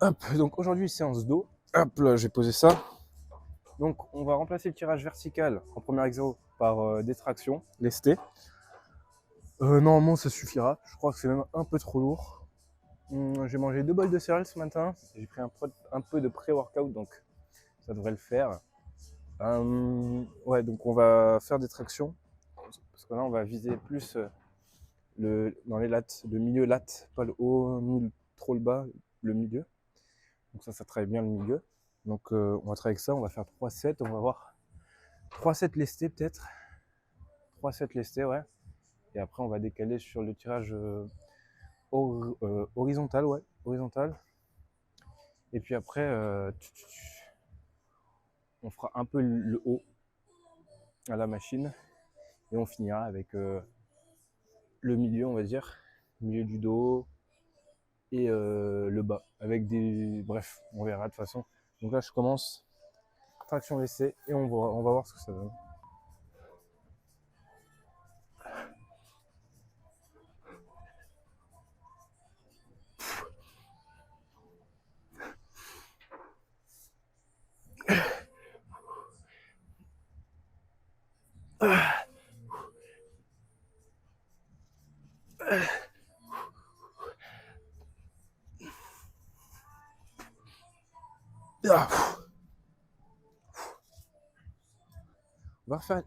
Hop, donc aujourd'hui séance dos. Hop là, j'ai posé ça. Donc on va remplacer le tirage vertical en premier exo par détraction, lesté. Normalement ça suffira. Je crois que c'est même un peu trop lourd. J'ai mangé 2 bols de céréales ce matin. J'ai pris un peu de pré-workout, donc ça devrait le faire. Ouais, donc on va faire des tractions. Parce que là on va viser plus dans les lattes, le milieu latte, pas le haut ni trop le bas, le milieu. Donc ça travaille bien le milieu. Donc on va travailler avec ça, on va faire 3 sets, on va voir 3 sets lestés peut-être. 3 sets lestés, ouais. Et après on va décaler sur le tirage horizontal, ouais, horizontal. Et puis après, on fera un peu le haut à la machine. Et on finira avec le milieu, on va dire, le milieu du dos et le bas. Avec des... Bref, on verra de toute façon. Donc là je commence, traction lestée, et on va voir ce que ça donne.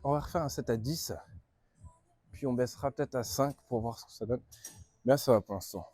On va refaire un set à 10, puis on baissera peut-être à 5 pour voir ce que ça donne. Mais là, ça va pour l'instant.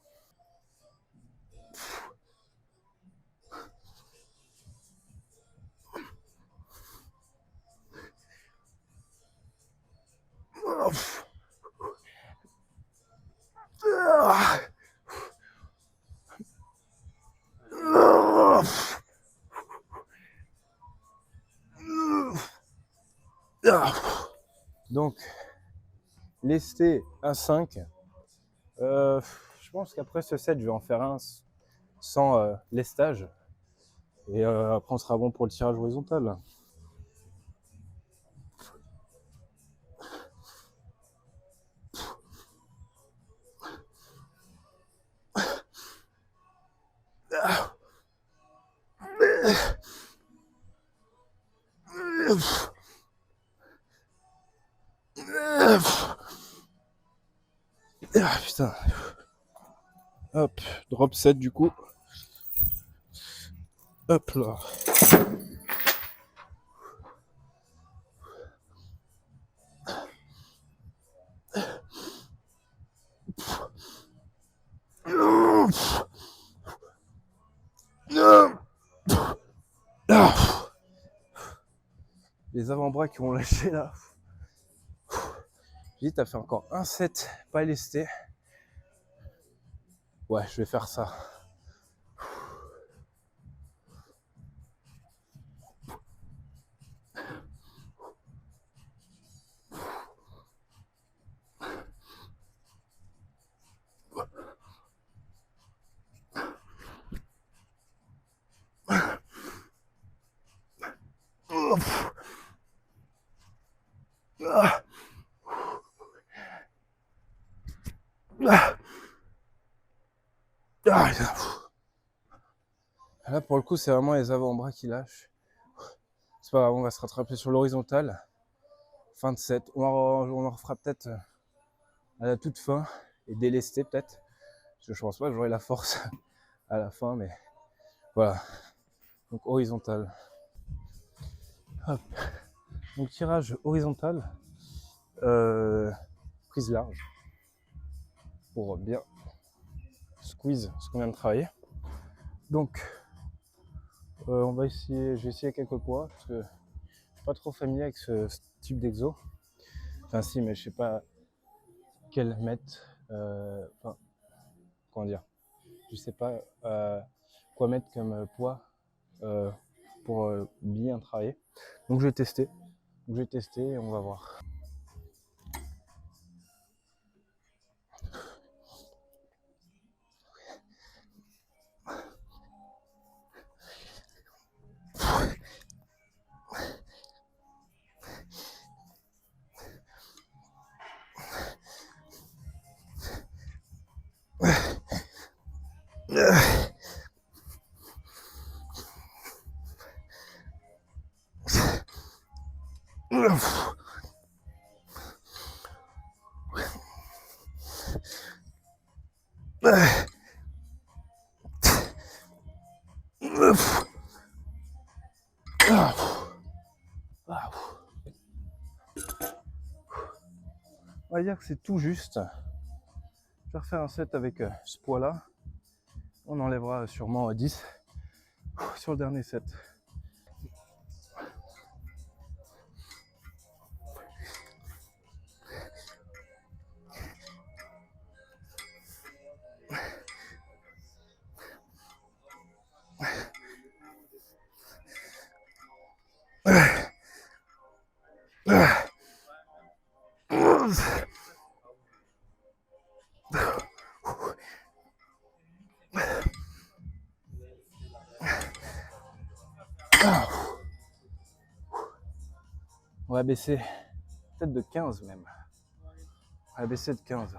Donc, lesté à 5. Je pense qu'après ce set, je vais en faire un sans lestage. Et après, on sera bon pour le tirage horizontal. Ah putain. Hop, drop set du coup. Hop là. Les avant-bras qui ont lâché là. J'ai dit, t'as fait encore un set pas lesté. Ouais, je vais faire ça. Là, pour le coup, c'est vraiment les avant-bras qui lâchent. C'est pas grave, on va se rattraper sur l'horizontale. Fin de set. On en refera peut-être à la toute fin et délesté peut-être. Parce que je pense pas que j'aurai la force à la fin, mais voilà. Donc horizontal. Hop. Donc tirage horizontal. Prise large. Pour bien squeeze ce qu'on vient de travailler. Donc on va essayer, je vais essayer quelques poids parce que je suis pas trop familier avec ce type d'exo. Enfin si, mais je sais pas quel mettre. Enfin, comment dire, je sais pas quoi mettre comme poids pour bien travailler. Donc je vais tester. Et on va voir. va dire que c'est tout juste. Je vais refaire un set avec ce poids-là. On enlèvera sûrement 10 sur le dernier set. On va baisser peut-être de 15 même. On va baisser de 15.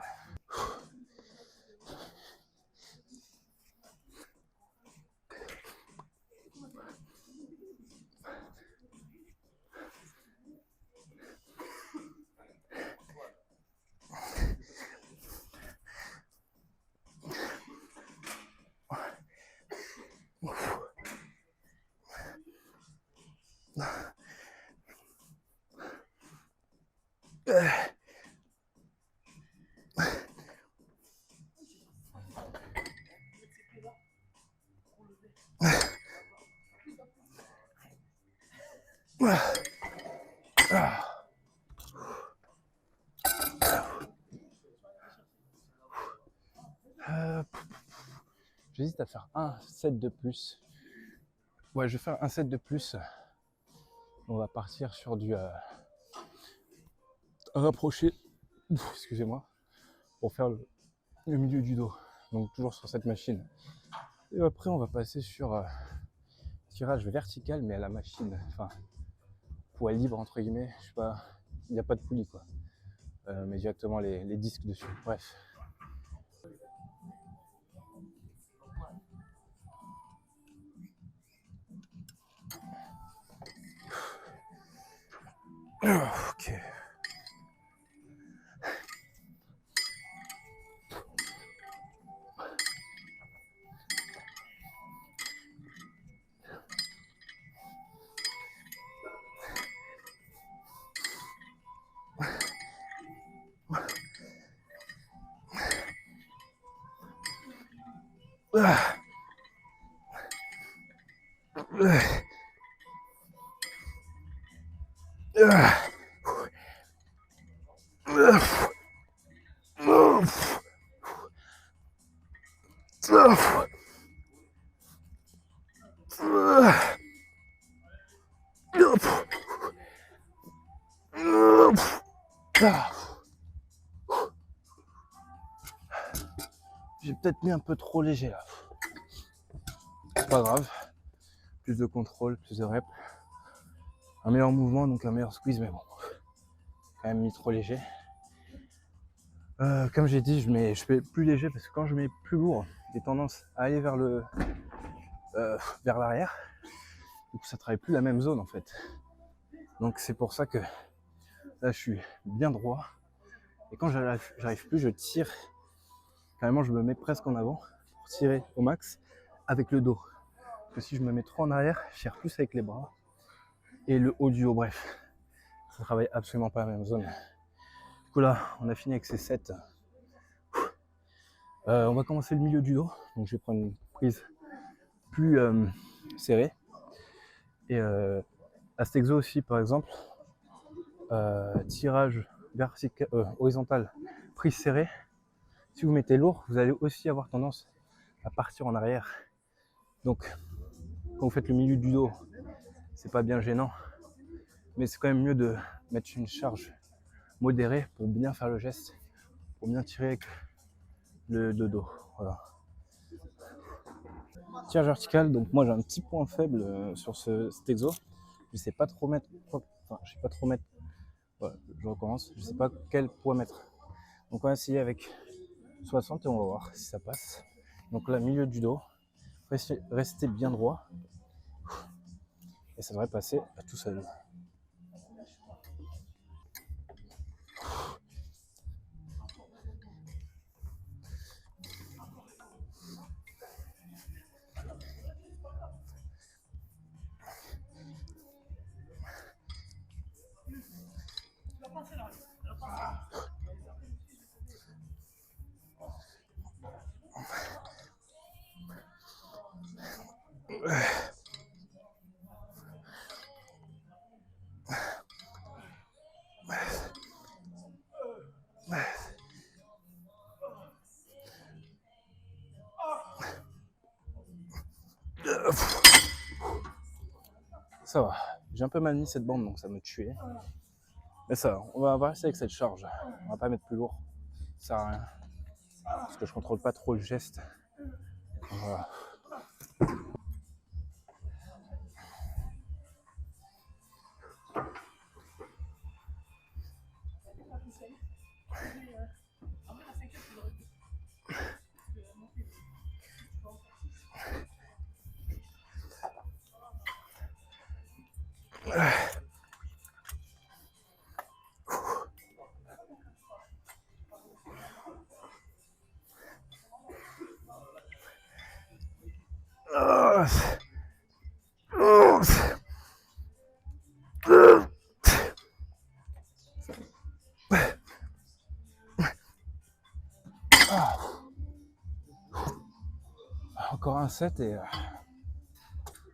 J'hésite à faire un set de plus. Ouais, je vais faire un set de plus. On va partir sur du rapproché. Excusez-moi. Pour faire le milieu du dos. Donc toujours sur cette machine. Et après, on va passer sur tirage vertical, mais à la machine. Enfin, poids libre entre guillemets. Je sais pas. Il n'y a pas de poulie quoi. Mais directement les disques dessus. Bref. Ok. J'ai peut-être mis un peu trop léger là. C'est pas grave. Plus de contrôle, plus de reps. Un meilleur mouvement, donc un meilleur squeeze, mais bon. Quand même mis trop léger. Comme j'ai dit, je fais plus léger parce que quand je mets plus lourd, j'ai tendance à aller vers vers l'arrière. Du coup, ça travaille plus la même zone en fait. Donc c'est pour ça que là, je suis bien droit. Et quand j'arrive plus, je tire. Carrément, je me mets presque en avant pour tirer au max avec le dos. Parce que si je me mets trop en arrière, je tire plus avec les bras et le haut du haut. Bref, ça travaille absolument pas la même zone. Du coup là, on a fini avec ces 7. On va commencer le milieu du dos. Donc je vais prendre une prise plus serrée. Et à cet exo aussi, par exemple, tirage vertical, horizontal, prise serrée. Si vous mettez lourd, vous allez aussi avoir tendance à partir en arrière. Donc, quand vous faites le milieu du dos, c'est pas bien gênant, mais c'est quand même mieux de mettre une charge modérée pour bien faire le geste, pour bien tirer avec le dos. Voilà. Tirage vertical, donc moi j'ai un petit point faible sur cet exo. Je sais pas trop mettre, voilà, je recommence, je sais pas quel poids mettre. Donc on va essayer avec 60 et on va voir si ça passe. Donc là, milieu du dos, restez bien droit et ça devrait passer tout seul. Ça va. J'ai un peu mal mis cette bande, donc ça me tuait. Mais ça va, on va rester avec cette charge. On va pas mettre plus lourd. Ça sert à rien. Parce que je contrôle pas trop le geste. Voilà. Encore un set et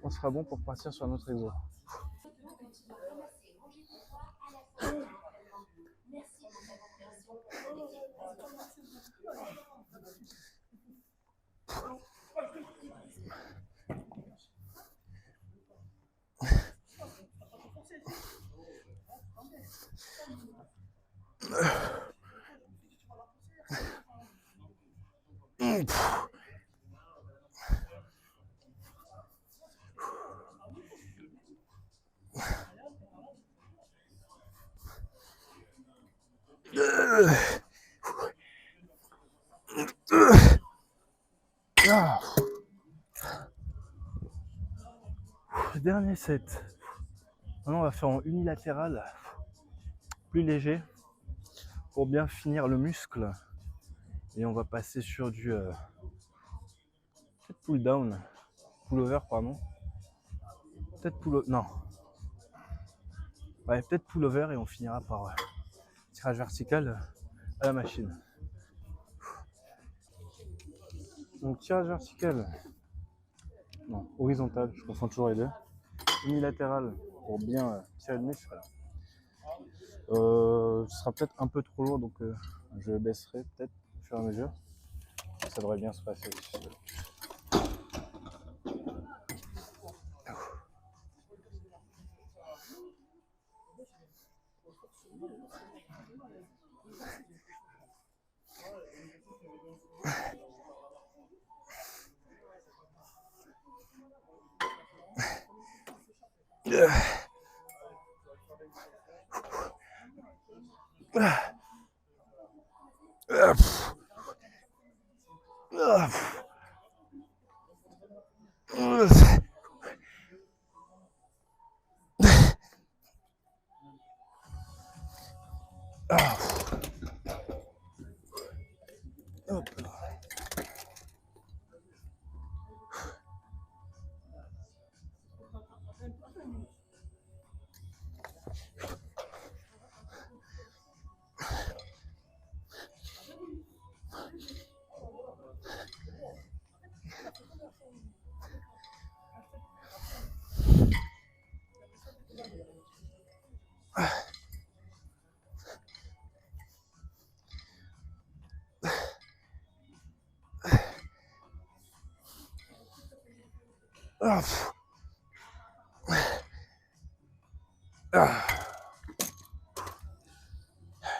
on sera bon pour partir sur un autre exo. Dernier set. Maintenant, on va faire en unilatéral, plus léger, pour bien finir le muscle. Et on va passer sur du peut-être pull down, pull over, pardon. Peut-être pull over, non. Ouais, peut-être pull over et on finira par tirage vertical à la machine. Donc tirage vertical, non, horizontal, je confonds toujours les deux. Unilatéral pour bien tirer le muscle. Ce sera peut-être un peu trop lourd, donc je baisserai peut-être au fur et à mesure. Ça devrait bien se passer aussi.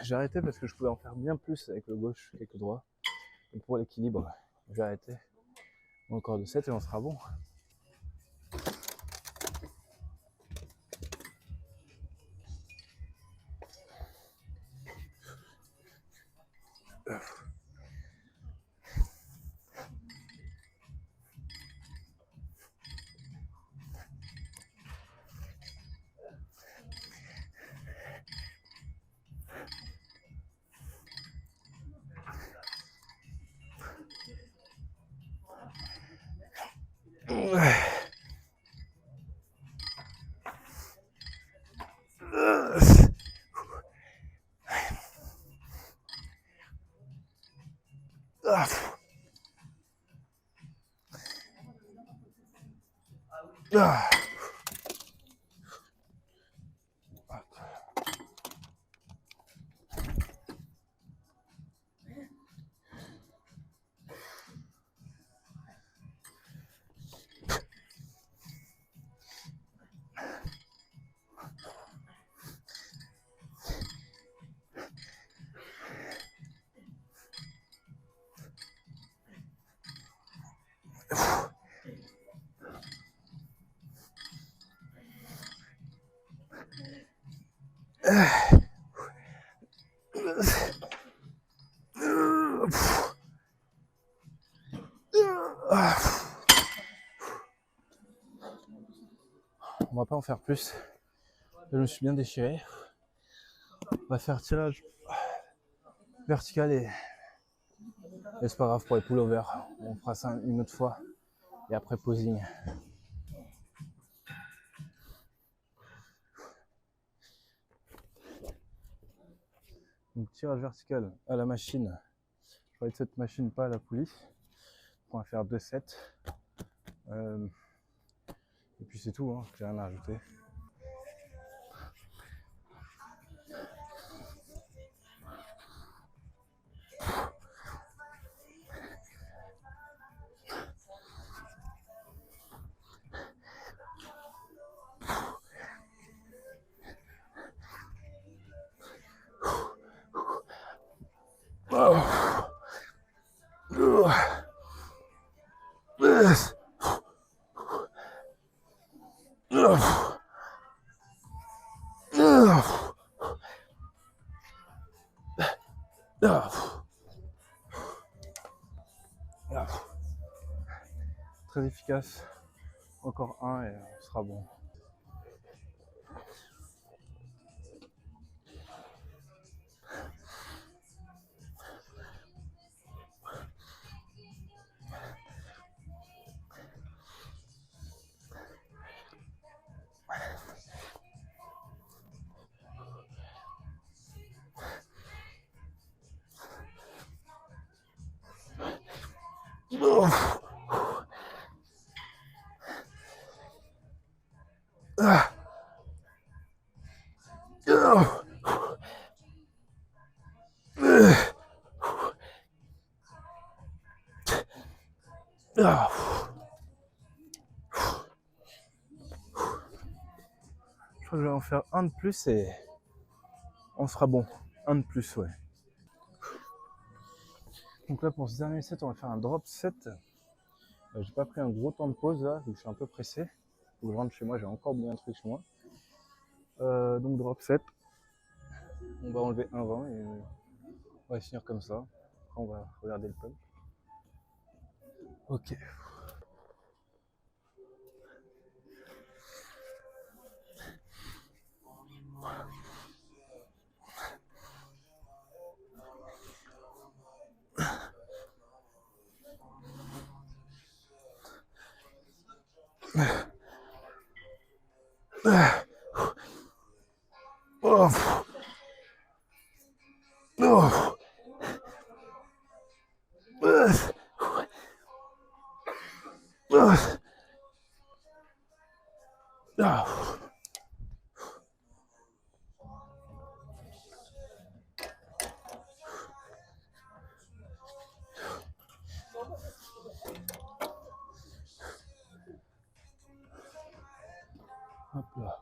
J'ai arrêté parce que je pouvais en faire bien plus avec le gauche qu'avec le droit. Et pour l'équilibre, j'ai arrêté. Encore de 7 et on sera bon. Ah. On va pas en faire plus. Je me suis bien déchiré. On va faire tirage vertical et c'est pas grave pour les pullovers. On fera ça une autre fois et après posing. Donc tirage vertical à la machine. Je parlais de cette machine, pas à la poulie. On va faire 2 sets. Et puis c'est tout, hein. J'ai rien à rajouter. Très efficace. Encore un et on sera bon. Je crois que je vais en faire un de plus et on sera bon. Un de plus, ouais. Donc là, pour ce dernier set, on va faire un drop set. J'ai pas pris un gros temps de pause là, donc je suis un peu pressé. Faut que je rentre chez moi, j'ai encore bien un truc chez moi. Donc drop set. On va enlever un vent et on va finir comme ça. Après, on va regarder le pump. Ok. Hop là.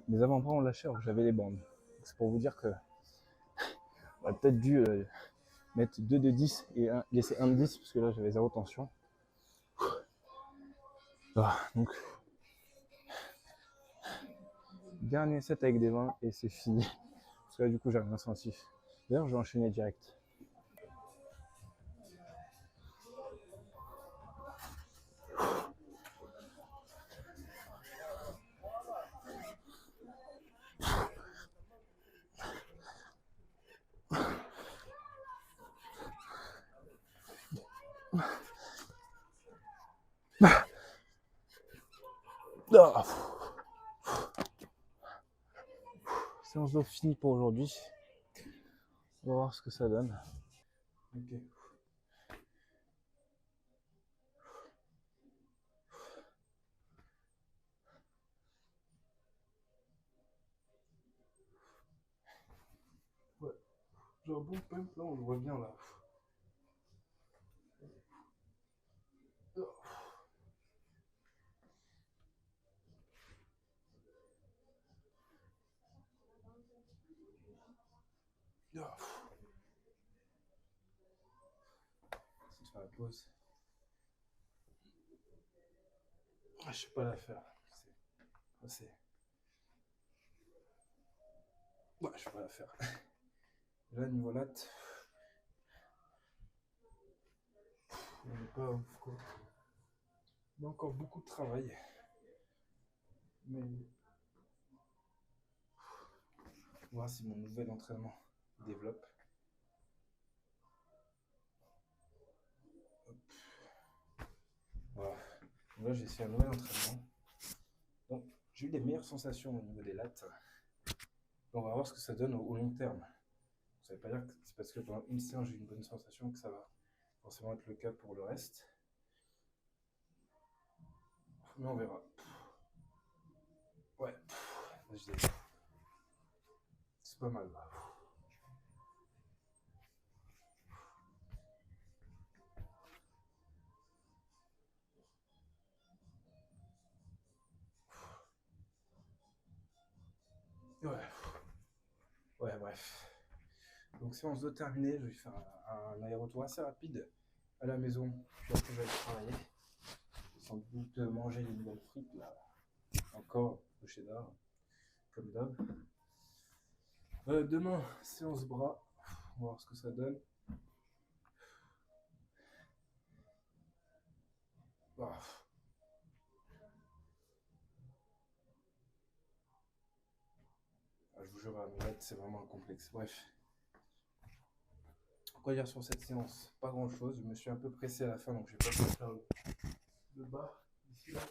Les avant-bras ont lâché alors que j'avais les bandes. C'est pour vous dire que j'aurais peut-être dû mettre 2 de 10 et laisser un de 10 parce que là j'avais zéro tension. Donc dernier set avec des 20 et c'est fini. Parce que là du coup j'ai rien senti. D'ailleurs, je vais enchaîner direct. Ah. Séance d'eau finie pour aujourd'hui. On va voir ce que ça donne. Ok. Ouais. J'ai un bon pump là, on le voit bien là. C'est de faire la pause. Ah, je sais pas la faire. Ouais, je sais pas la faire. Là, niveau latte, on n'est pas ouf quoi. Il y a encore beaucoup de travail. Mais on va voir si mon nouvel entraînement développe. Hop. Voilà. Donc là, j'ai essayé un nouvel entraînement. Donc, j'ai eu des meilleures sensations au niveau des lattes. On va voir ce que ça donne au long terme. Ça ne veut pas dire que c'est parce que pendant une séance j'ai eu une bonne sensation que ça va forcément être le cas pour le reste. Mais on verra. Ouais, c'est pas mal là. Ouais, ouais, bref. Donc séance de terminée, je vais faire un aller-retour assez rapide à la maison, puis après je vais aller travailler. Sans doute manger des nouvelles frites là. Encore au cheddar, comme d'hab. Demain, séance bras. On va voir ce que ça donne. Ah. Je vous jure, c'est vraiment un complexe. Bref. Quoi dire sur cette séance? Pas grand chose. Je me suis un peu pressé à la fin, donc je vais pas pu faire le bas ici, là.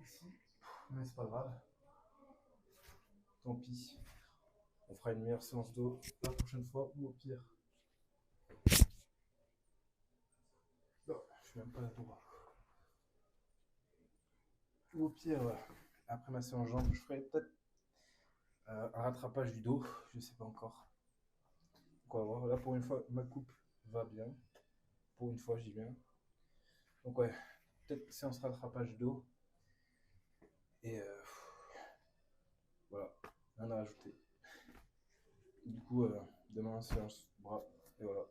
Ici. Mais c'est pas grave. Tant pis. On fera une meilleure séance d'eau la prochaine fois, ou au pire. Non, je suis même pas là droit. Ou au pire, après ma séance jambes, je ferai peut-être un rattrapage du dos. Je sais pas encore. Donc on va voir. Là, pour une fois, ma coupe va bien. Pour une fois, je dis bien. Donc ouais, peut-être séance rattrapage dos. Et voilà, rien à rajouter. Du coup, demain, séance bras. Et voilà.